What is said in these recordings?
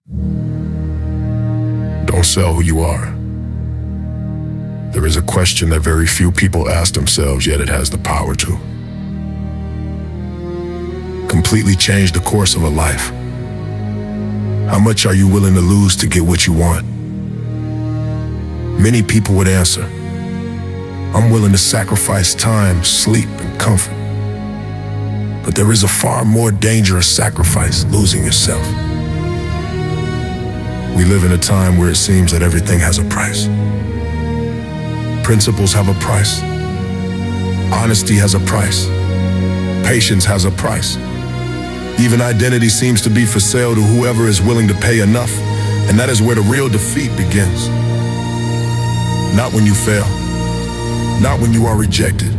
Don't sell who you are. There is a question that very few people ask themselves, yet it has the power to completely change the course of a life. How much are you willing to lose to get what you want? Many people would answer, I'm willing to sacrifice time, sleep, and comfort. But there is a far more dangerous sacrifice, losing yourself. We live in a time where it seems that everything has a price. Principles have a price. Honesty has a price. Patience has a price. Even identity seems to be for sale to whoever is willing to pay enough, and that is where the real defeat begins. Not when you fail, not when you are rejected,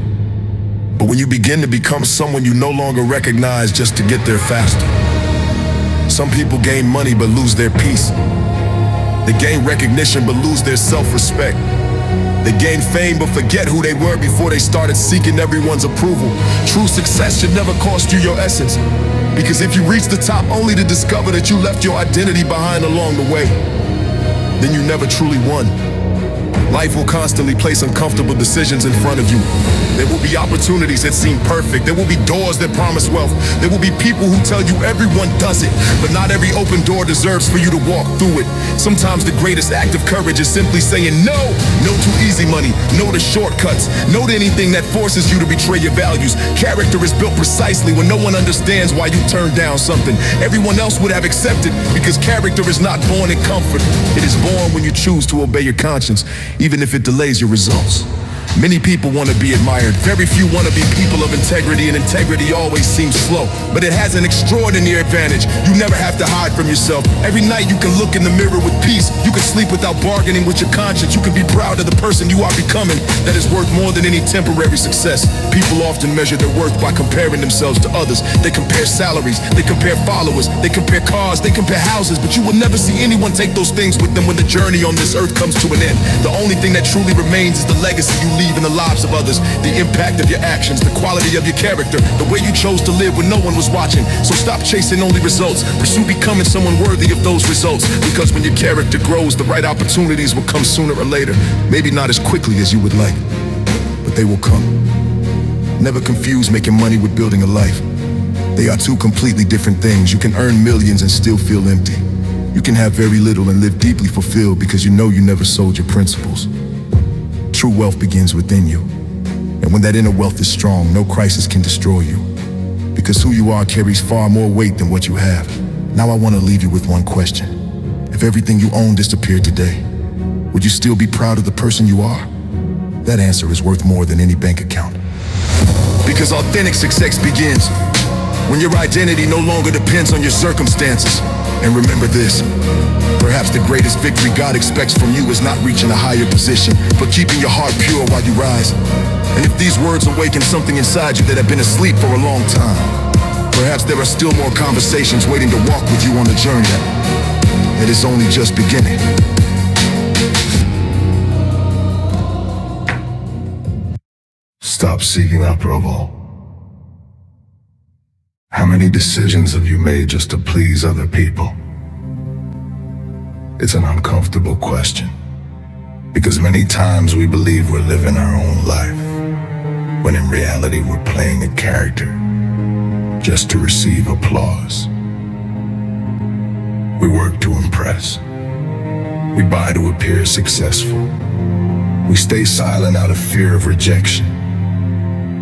but when you begin to become someone you no longer recognize just to get there faster. Some people gain money but lose their peace. They gain recognition but lose their self-respect. They gain fame but forget who they were before they started seeking everyone's approval. True success should never cost you your essence, because if you reach the top only to discover that you left your identity behind along the way, then you never truly won. Life will constantly place uncomfortable decisions in front of you. There will be opportunities that seem perfect. There will be doors that promise wealth. There will be people who tell you everyone does it, but not every open door deserves for you to walk through it. Sometimes the greatest act of courage is simply saying no. No to easy money. No to shortcuts. No to anything that forces you to betray your values. Character is built precisely when no one understands why you turned down something everyone else would have accepted, because character is not born in comfort. It is born when you choose to obey your conscience, even if it delays your results. Many people want to be admired. Very few want to be people of integrity, and integrity always seems slow. But it has an extraordinary advantage. You never have to hide from yourself. Every night you can look in the mirror with peace. You can sleep without bargaining with your conscience. You can be proud of the person you are becoming. That is worth more than any temporary success. People often measure their worth by comparing themselves to others. They compare salaries, they compare followers, they compare cars, they compare houses, but you will never see anyone take those things with them when the journey on this earth comes to an end. The only thing that truly remains is the legacy you leave in the lives of others, the impact of your actions, the quality of your character, the way you chose to live when no one was watching. So stop chasing only results. Pursue becoming someone worthy of those results, because when your character grows, the right opportunities will come sooner or later. Maybe not as quickly as you would like, but they will come. Never confuse making money with building a life. They are two completely different things. You can earn millions and still feel empty. You can have very little and live deeply fulfilled because you know you never sold your principles. True wealth begins within you. And when that inner wealth is strong, no crisis can destroy you, because who you are carries far more weight than what you have. Now I want to leave you with one question. If everything you own disappeared today, would you still be proud of the person you are? That answer is worth more than any bank account. Because authentic success begins when your identity no longer depends on your circumstances. And remember this, perhaps the greatest victory God expects from you is not reaching a higher position, but keeping your heart pure while you rise. And if these words awaken something inside you that have been asleep for a long time, perhaps there are still more conversations waiting to walk with you on the journey that is only just beginning. Stop seeking approval. How many decisions have you made just to please other people? It's an uncomfortable question, because many times we believe we're living our own life, when in reality we're playing a character just to receive applause. We work to impress. We buy to appear successful. We stay silent out of fear of rejection.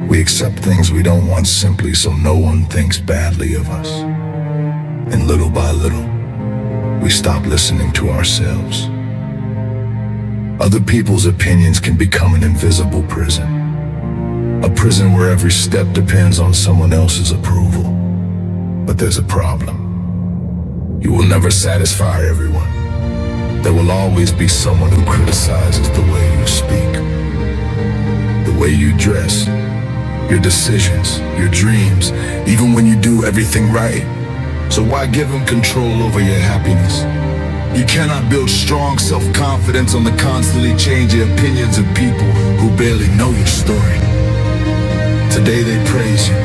We accept things we don't want simply so no one thinks badly of us. And little by little, we stop listening to ourselves. Other people's opinions can become an invisible prison. A prison where every step depends on someone else's approval. But there's a problem. You will never satisfy everyone. There will always be someone who criticizes the way you speak, the way you dress, your decisions, your dreams, even when you do everything right. So why give them control over your happiness? You cannot build strong self-confidence on the constantly changing opinions of people who barely know your story. Today they praise you,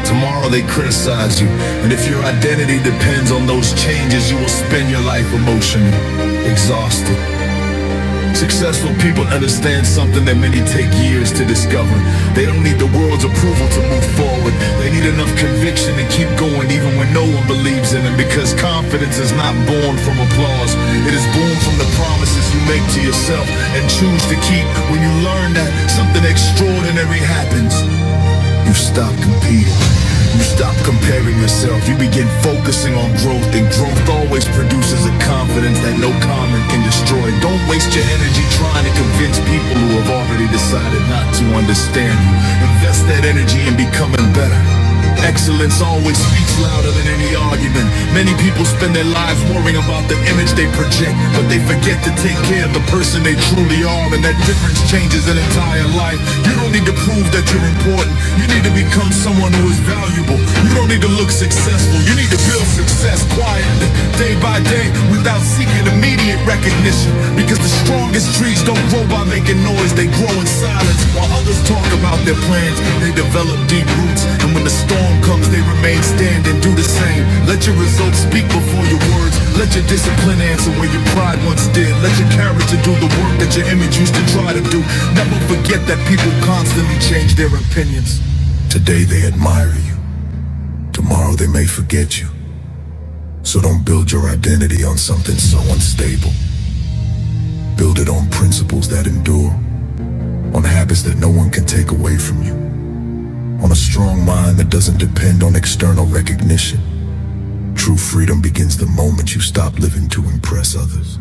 Tomorrow they criticize you, and if your identity depends on those changes, you will spend your life emotionally exhausted. Successful people understand something that many take years to discover. They don't need the world's approval to move forward. They need enough conviction to keep going even when no one believes in them, because confidence is not born from applause. It is born from the promises you make to yourself and choose to keep. When you learn that something extraordinary happens, you stop competing. You stop comparing yourself. You begin focusing on growth, and growth always produces a confidence that no comment can destroy. Don't waste your energy trying to convince people who have already decided not to understand you. Invest that energy in becoming better. Excellence always speaks louder than any argument. Many people spend their lives worrying about the image they project, but they forget to take care of the person they truly are, and that difference changes an entire life. You don't need to prove that you're important. You need to become someone who is valuable. You don't need to look successful. You need to build success quietly, day by day, without seeking immediate recognition, because the strongest trees don't grow by making noise. They grow in silence. While others talk about their plans, they develop deep roots, and when the storm comes, they remain standing. Do the same. Let your results speak before your words. Let your discipline answer where your pride once did. Let your character do the work that your image used to try to do. Never forget that people constantly change their opinions. Today they admire you. Tomorrow they may forget you. So don't build your identity on something so unstable. Build it on principles that endure, on habits that no one can take away from you, on a strong mind that doesn't depend on external recognition. True freedom begins the moment you stop living to impress others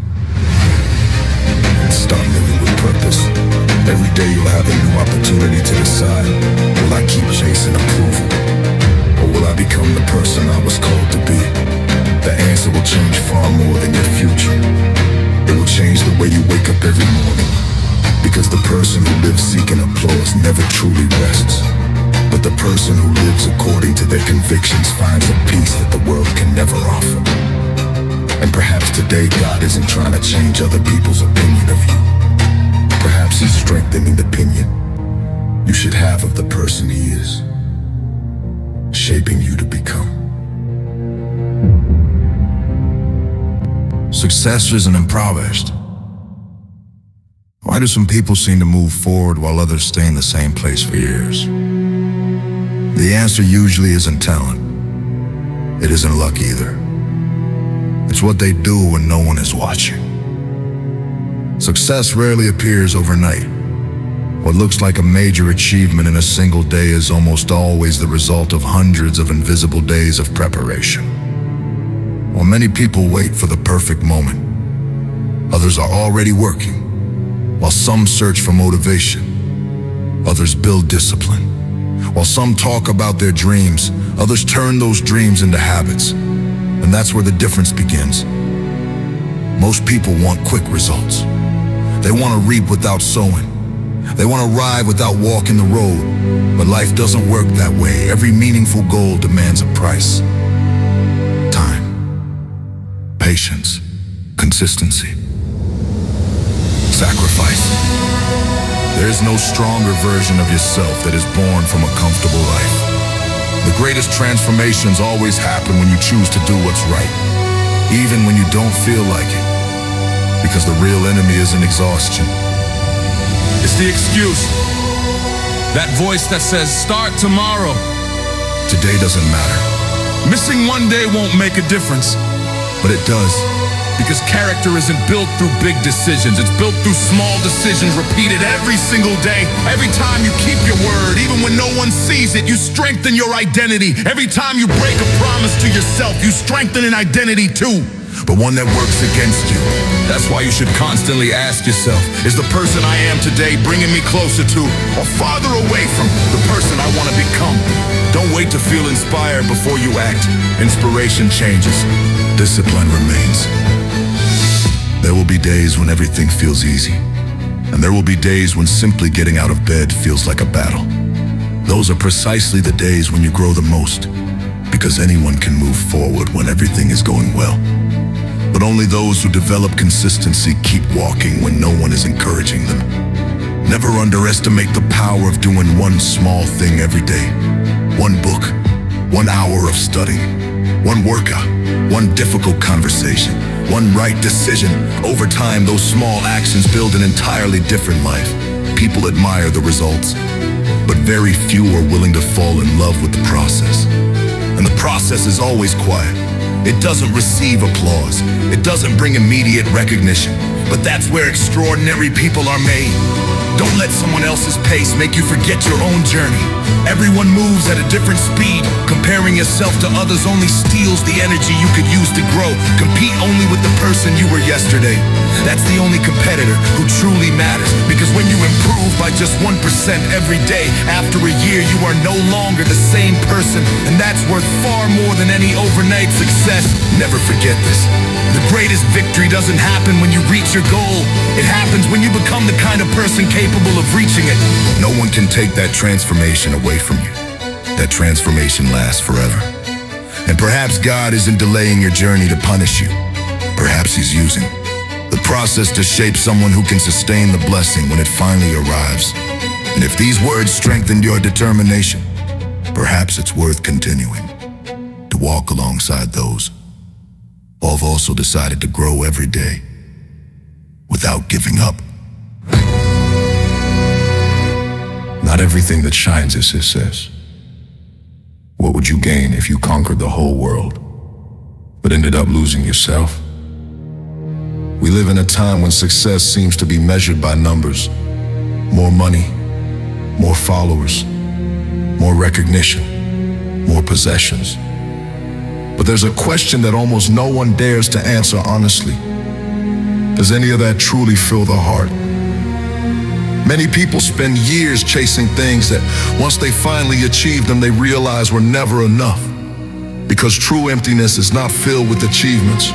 and start living with purpose. Every day you'll have a new opportunity to decide, will I keep chasing approval, or will I become the person I was called to be? The answer will change far more than your future. It will change the way you wake up every morning, because the person who lives seeking applause never truly rests. But the person who lives according to their convictions finds a peace that the world can never offer. And perhaps today God isn't trying to change other people's opinion of you. Perhaps He's strengthening the opinion you should have of the person He is, shaping you to become. Success isn't improvised. Why do some people seem to move forward while others stay in the same place for years? The answer usually isn't talent. It isn't luck either. It's what they do when no one is watching. Success rarely appears overnight. What looks like a major achievement in a single day is almost always the result of hundreds of invisible days of preparation. While many people wait for the perfect moment, others are already working. While some search for motivation, others build discipline. While some talk about their dreams, others turn those dreams into habits. And that's where the difference begins. Most people want quick results. They want to reap without sowing. They want to ride without walking the road. But life doesn't work that way. Every meaningful goal demands a price. Time, patience, consistency, sacrifice. There is no stronger version of yourself that is born from a comfortable life. The greatest transformations always happen when you choose to do what's right, even when you don't feel like it. Because the real enemy isn't exhaustion. It's the excuse. That voice that says, start tomorrow. Today doesn't matter. Missing one day won't make a difference, but it does. Because character isn't built through big decisions. It's built through small decisions repeated every single day. Every time you keep your word, even when no one sees it, you strengthen your identity. Every time you break a promise to yourself, you strengthen an identity too, but one that works against you. That's why you should constantly ask yourself, is the person I am today bringing me closer to or farther away from the person I want to become? Don't wait to feel inspired before you act. Inspiration changes. Discipline remains. There will be days when everything feels easy, and there will be days when simply getting out of bed feels like a battle. Those are precisely the days when you grow the most, because anyone can move forward when everything is going well. But only those who develop consistency keep walking when no one is encouraging them. Never underestimate the power of doing one small thing every day. One book, 1 hour of study, one workout, one difficult conversation, one right decision. Over time, those small actions build an entirely different life. People admire the results, but very few are willing to fall in love with the process. And the process is always quiet. It doesn't receive applause. It doesn't bring immediate recognition. But that's where extraordinary people are made. Don't let someone else's pace make you forget your own journey. Everyone moves at a different speed. Comparing yourself to others only steals the energy you could use to grow. Compete only with the person you were yesterday. That's the only competitor who truly matters. Because when you improve by just 1% every day, after a year you are no longer the same person. And that's worth far more than any overnight success. Never forget this. The greatest victory doesn't happen when you reach your goal. It happens when you become the kind of person capable of reaching it. No one can take that transformation away from you. That transformation lasts forever. And perhaps God isn't delaying your journey to punish you. Perhaps He's using the process to shape someone who can sustain the blessing when it finally arrives. And if these words strengthened your determination, perhaps it's worth continuing to walk alongside those who have also decided to grow every day without giving up. Not everything that shines is success. What would you gain if you conquered the whole world, but ended up losing yourself? We live in a time when success seems to be measured by numbers. More money, more followers, more recognition, more possessions. But there's a question that almost no one dares to answer honestly. Does any of that truly fill the heart? Many people spend years chasing things that once they finally achieve them, they realize were never enough. Because true emptiness is not filled with achievements.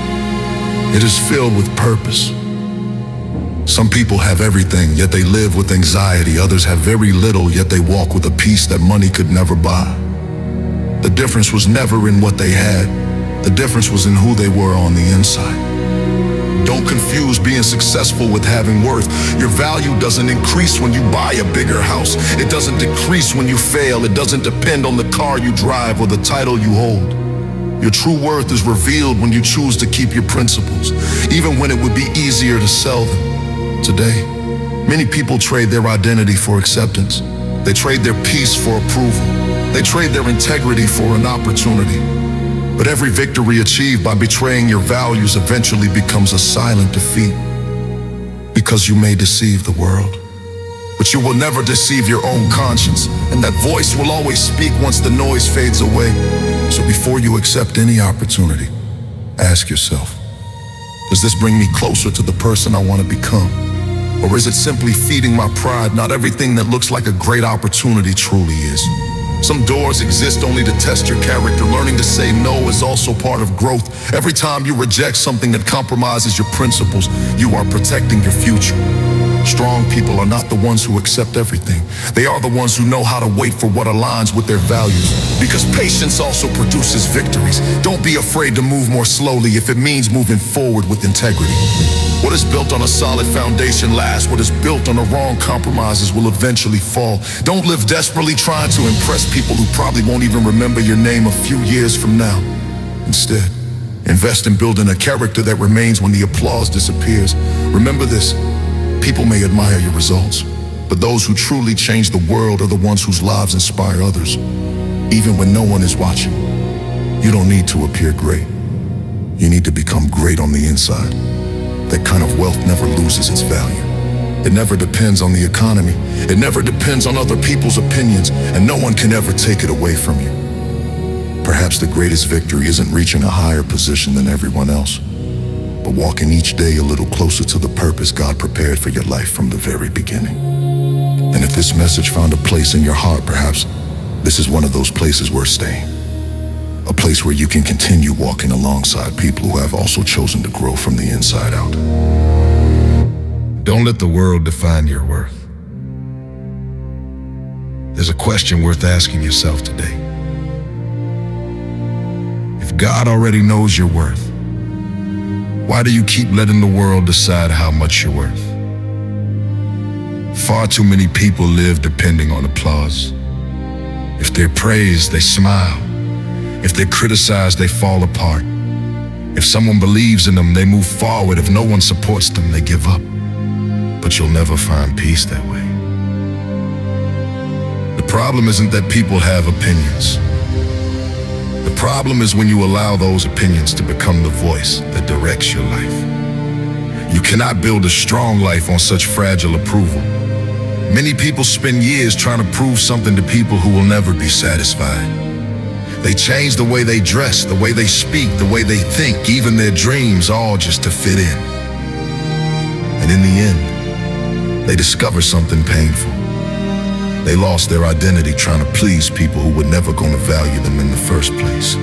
It is filled with purpose. Some people have everything, yet they live with anxiety. Others have very little, yet they walk with a peace that money could never buy. The difference was never in what they had. The difference was in who they were on the inside. Don't confuse being successful with having worth. Your value doesn't increase when you buy a bigger house. It doesn't decrease when you fail. It doesn't depend on the car you drive or the title you hold. Your true worth is revealed when you choose to keep your principles, even when it would be easier to sell them. Today, many people trade their identity for acceptance. They trade their peace for approval. They trade their integrity for an opportunity. But every victory achieved by betraying your values eventually becomes a silent defeat. Because you may deceive the world, but you will never deceive your own conscience. And that voice will always speak once the noise fades away. So before you accept any opportunity, ask yourself, does this bring me closer to the person I want to become? Or is it simply feeding my pride? Not everything that looks like a great opportunity truly is. Some doors exist only to test your character. Learning to say no is also part of growth. Every time you reject something that compromises your principles, you are protecting your future. Strong people are not the ones who accept everything. They are the ones who know how to wait for what aligns with their values. Because patience also produces victories. Don't be afraid to move more slowly if it means moving forward with integrity. What is built on a solid foundation lasts. What is built on the wrong compromises will eventually fall. Don't live desperately trying to impress people who probably won't even remember your name a few years from now. Instead, invest in building a character that remains when the applause disappears. Remember this, people may admire your results, but those who truly change the world are the ones whose lives inspire others, even when no one is watching. You don't need to appear great. You need to become great on the inside. That kind of wealth never loses its value. It never depends on the economy. It never depends on other people's opinions, and no one can ever take it away from you. Perhaps the greatest victory isn't reaching a higher position than everyone else, but walking each day a little closer to the purpose God prepared for your life from the very beginning. And if this message found a place in your heart, perhaps this is one of those places worth staying. A place where you can continue walking alongside people who have also chosen to grow from the inside out. Don't let the world define your worth. There's a question worth asking yourself today. If God already knows your worth, why do you keep letting the world decide how much you're worth? Far too many people live depending on applause. If they're praised, they smile. If they're criticized, they fall apart. If someone believes in them, they move forward. If no one supports them, they give up. But you'll never find peace that way. The problem isn't that people have opinions. The problem is when you allow those opinions to become the voice that directs your life. You cannot build a strong life on such fragile approval. Many people spend years trying to prove something to people who will never be satisfied. They change the way they dress, the way they speak, the way they think, even their dreams, all just to fit in. And in the end, they discover something painful. They lost their identity trying to please people who were never going to value them in the first place.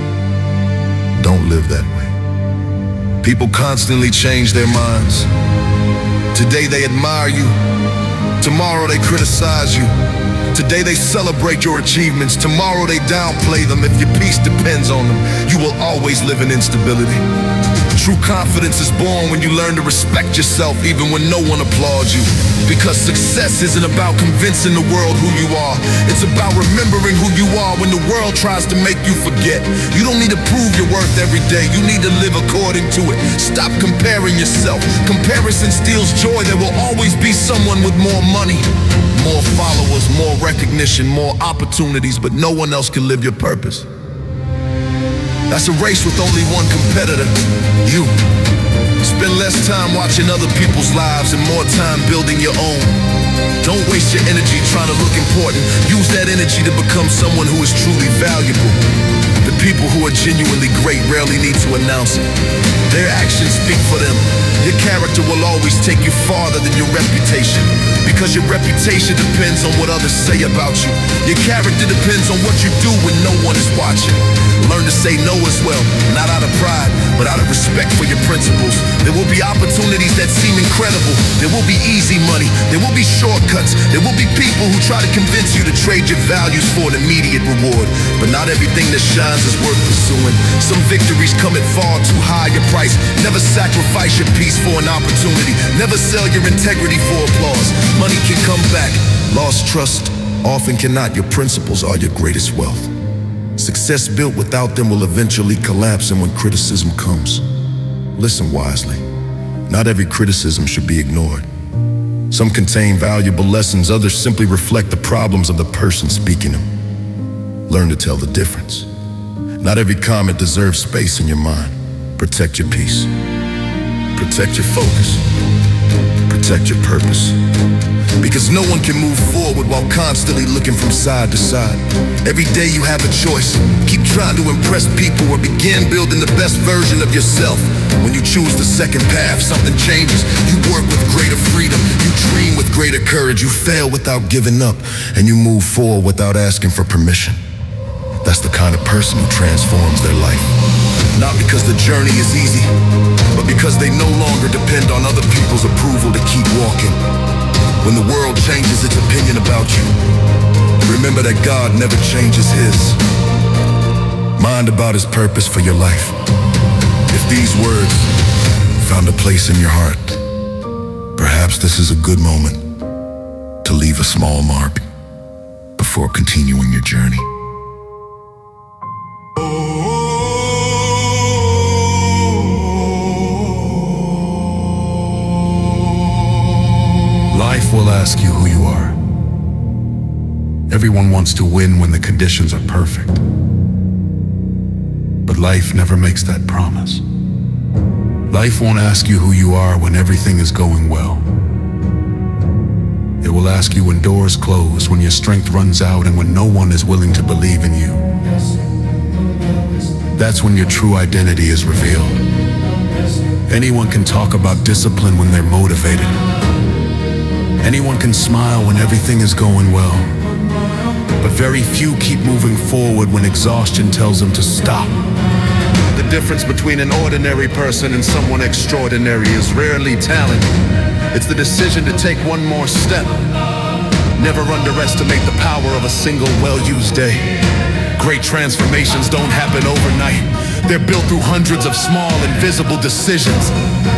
Don't live that way. People constantly change their minds. Today they admire you. Tomorrow they criticize you. Today they celebrate your achievements. Tomorrow they downplay them. If your peace depends on them, you will always live in instability. True confidence is born when you learn to respect yourself even when no one applauds you. Because success isn't about convincing the world who you are. It's about remembering who you are when the world tries to make you forget. You don't need to prove your worth every day. You need to live according to it. Stop comparing yourself. Comparison steals joy. There will always be someone with more money, more followers, more recognition, more opportunities, but no one else can live your purpose. That's a race with only one competitor, you. Spend less time watching other people's lives and more time building your own. Don't waste your energy trying to look important. Use that energy to become someone who is truly valuable. The people who are genuinely great rarely need to announce it. Their actions speak for them. Your character will always take you farther than your reputation, because your reputation depends on what others say about you. Your character depends on what you do when no one is watching. Learn to say no as well, not out of pride, but out of respect for your principles. There will be opportunities that seem incredible. There will be easy money. There will be shortcuts. There will be people who try to convince you to trade your values for an immediate reward. But not everything that shines is worth pursuing. Some victories come at far too high a price. Never sacrifice your peace for an opportunity. Never sell your integrity for applause. Money can come back. Lost trust often cannot. Your principles are your greatest wealth. Success built without them will eventually collapse, and when criticism comes, listen wisely. Not every criticism should be ignored. Some contain valuable lessons, others simply reflect the problems of the person speaking them. Learn to tell the difference. Not every comment deserves space in your mind. Protect your peace. Protect your focus. Protect your purpose. Because no one can move forward while constantly looking from side to side. Every day you have a choice. Keep trying to impress people or begin building the best version of yourself. When you choose the second path, something changes. You work with greater freedom. You dream with greater courage. You fail without giving up. And you move forward without asking for permission. That's the kind of person who transforms their life. Not because the journey is easy, but because they no longer depend on other people's approval to keep walking. When the world changes its opinion about you, remember that God never changes his. Mind about his purpose for your life. If these words found a place in your heart, perhaps this is a good moment to leave a small mark before continuing your journey. Life will ask you who you are. Everyone wants to win when the conditions are perfect. But life never makes that promise. Life won't ask you who you are when everything is going well. It will ask you when doors close, when your strength runs out, and when no one is willing to believe in you. That's when your true identity is revealed. Anyone can talk about discipline when they're motivated. Anyone can smile when everything is going well. But very few keep moving forward when exhaustion tells them to stop. The difference between an ordinary person and someone extraordinary is rarely talent. It's the decision to take one more step. Never underestimate the power of a single well-used day. Great transformations don't happen overnight. They're built through hundreds of small, invisible decisions.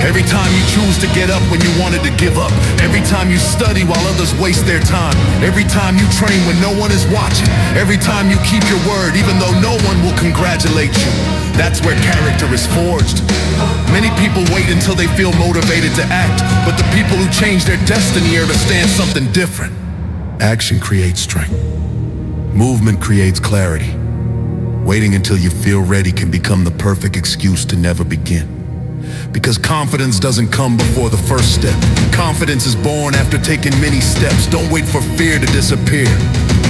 Every time you choose to get up when you wanted to give up. Every time you study while others waste their time. Every time you train when no one is watching. Every time you keep your word even though no one will congratulate you. That's where character is forged. Many people wait until they feel motivated to act, but the people who change their destiny understand something different. Action creates strength. Movement creates clarity. Waiting until you feel ready can become the perfect excuse to never begin. Because confidence doesn't come before the first step. Confidence is born after taking many steps. Don't wait for fear to disappear.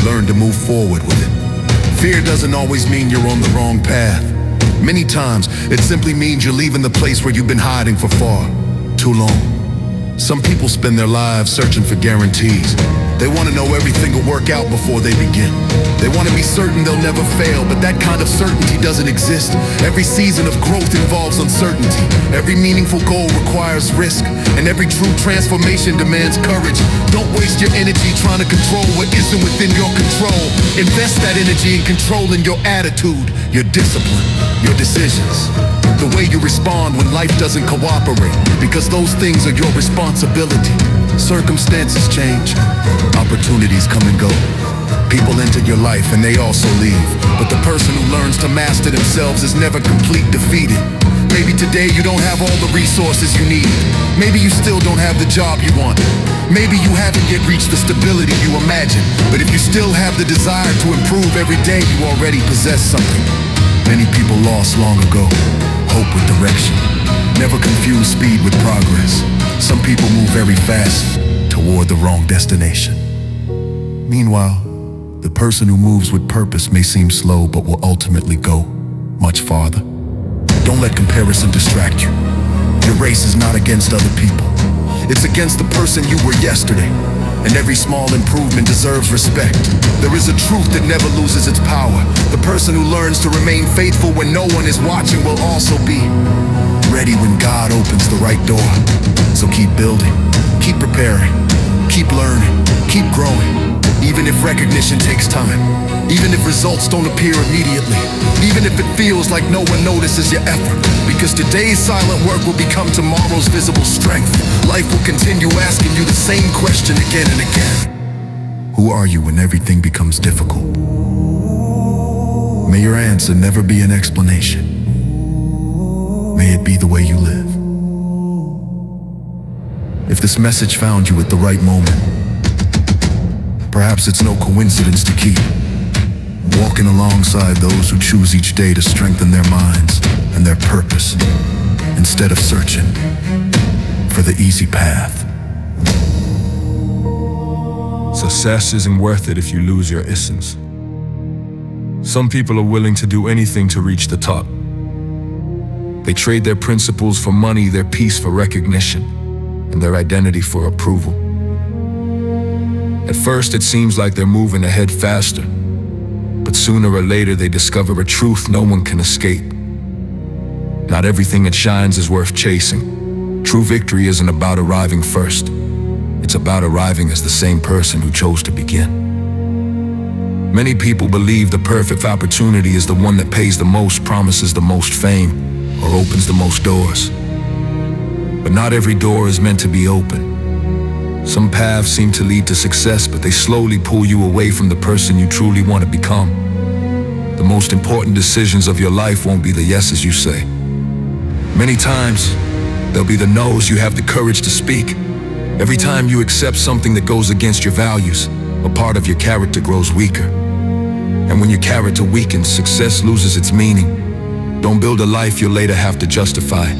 Learn to move forward with it. Fear doesn't always mean you're on the wrong path. Many times, it simply means you're leaving the place where you've been hiding for far too long. Some people spend their lives searching for guarantees. They want to know everything will work out before they begin. They want to be certain they'll never fail, but that kind of certainty doesn't exist. Every season of growth involves uncertainty. Every meaningful goal requires risk, and every true transformation demands courage. Don't waste your energy trying to control what isn't within your control. Invest that energy in controlling your attitude, your discipline, your decisions. The way you respond when life doesn't cooperate, because those things are your responsibility. Circumstances change, opportunities come and go. People enter your life and they also leave, but the person who learns to master themselves is never complete defeated. Maybe today you don't have all the resources you need. Maybe you still don't have the job you want. Maybe you haven't yet reached the stability you imagine. But if you still have the desire to improve every day, you already possess something many people lost long ago. Hope with direction. Never confuse speed with progress. Some people move very fast toward the wrong destination. Meanwhile, the person who moves with purpose may seem slow but will ultimately go much farther. Don't let comparison distract you. Your race is not against other people. It's against the person you were yesterday. And every small improvement deserves respect. There is a truth that never loses its power. The person who learns to remain faithful when no one is watching will also be ready when God opens the right door. So keep building, keep preparing, keep learning, keep growing. Even if recognition takes time, even if results don't appear immediately, even if it feels like no one notices your effort, because today's silent work will become tomorrow's visible strength. Life will continue asking you the same question again and again. Who are you when everything becomes difficult? May your answer never be an explanation. May it be the way you live. If this message found you at the right moment, perhaps it's no coincidence to keep walking alongside those who choose each day to strengthen their minds and their purpose instead of searching for the easy path. Success isn't worth it if you lose your essence. Some people are willing to do anything to reach the top. They trade their principles for money, their peace for recognition, and their identity for approval. At first, it seems like they're moving ahead faster, but sooner or later they discover a truth no one can escape. Not everything that shines is worth chasing. True victory isn't about arriving first. It's about arriving as the same person who chose to begin. Many people believe the perfect opportunity is the one that pays the most, promises the most fame, or opens the most doors. But not every door is meant to be open. Some paths seem to lead to success, but they slowly pull you away from the person you truly want to become. The most important decisions of your life won't be the yeses you say. Many times, they'll be the no's you have the courage to speak. Every time you accept something that goes against your values, a part of your character grows weaker. And when your character weakens, success loses its meaning. Don't build a life you'll later have to justify.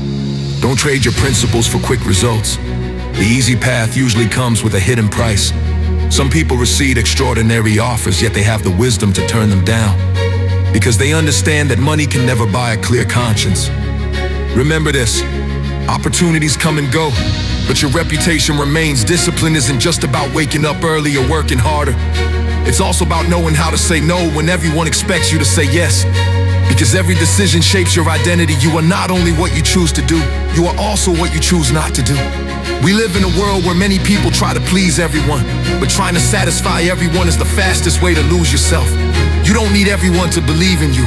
Don't trade your principles for quick results. The easy path usually comes with a hidden price. Some people receive extraordinary offers, yet they have the wisdom to turn them down, because they understand that money can never buy a clear conscience. Remember this, opportunities come and go, but your reputation remains. Discipline isn't just about waking up early or working harder. It's also about knowing how to say no when everyone expects you to say yes. Because every decision shapes your identity. You are not only what you choose to do, you are also what you choose not to do. We live in a world where many people try to please everyone, but trying to satisfy everyone is the fastest way to lose yourself. You don't need everyone to believe in you.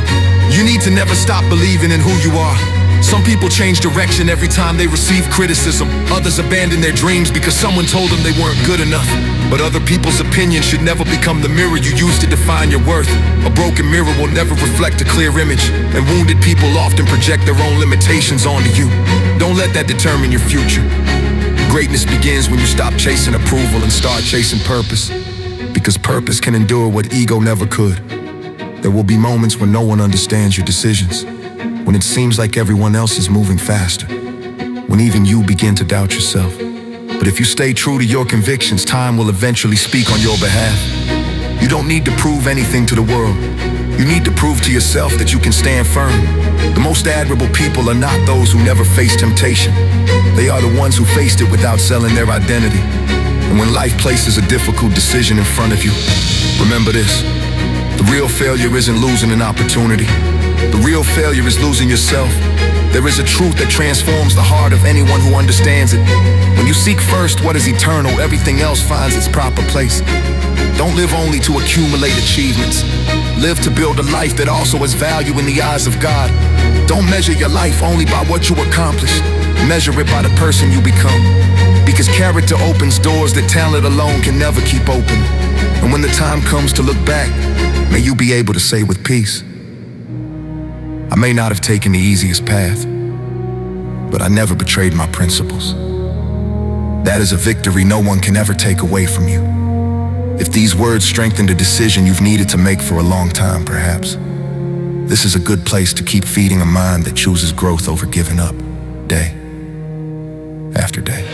You need to never stop believing in who you are. Some people change direction every time they receive criticism. Others abandon their dreams because someone told them they weren't good enough. But other people's opinions should never become the mirror you use to define your worth. A broken mirror will never reflect a clear image, and wounded people often project their own limitations onto you. Don't let that determine your future. Greatness begins when you stop chasing approval and start chasing purpose. Because purpose can endure what ego never could. There will be moments when no one understands your decisions, when it seems like everyone else is moving faster, when even you begin to doubt yourself. But if you stay true to your convictions, time will eventually speak on your behalf. You don't need to prove anything to the world. You need to prove to yourself that you can stand firm. The most admirable people are not those who never faced temptation. They are the ones who faced it without selling their identity. And when life places a difficult decision in front of you, remember this: the real failure isn't losing an opportunity. The real failure is losing yourself. There is a truth that transforms the heart of anyone who understands it. When you seek first what is eternal, everything else finds its proper place. Don't live only to accumulate achievements. Live to build a life that also has value in the eyes of God. Don't measure your life only by what you accomplish. Measure it by the person you become. Because character opens doors that talent alone can never keep open. And when the time comes to look back, may you be able to say with peace, I may not have taken the easiest path, but I never betrayed my principles. That is a victory no one can ever take away from you. If these words strengthened a decision you've needed to make for a long time, perhaps, this is a good place to keep feeding a mind that chooses growth over giving up, day after day.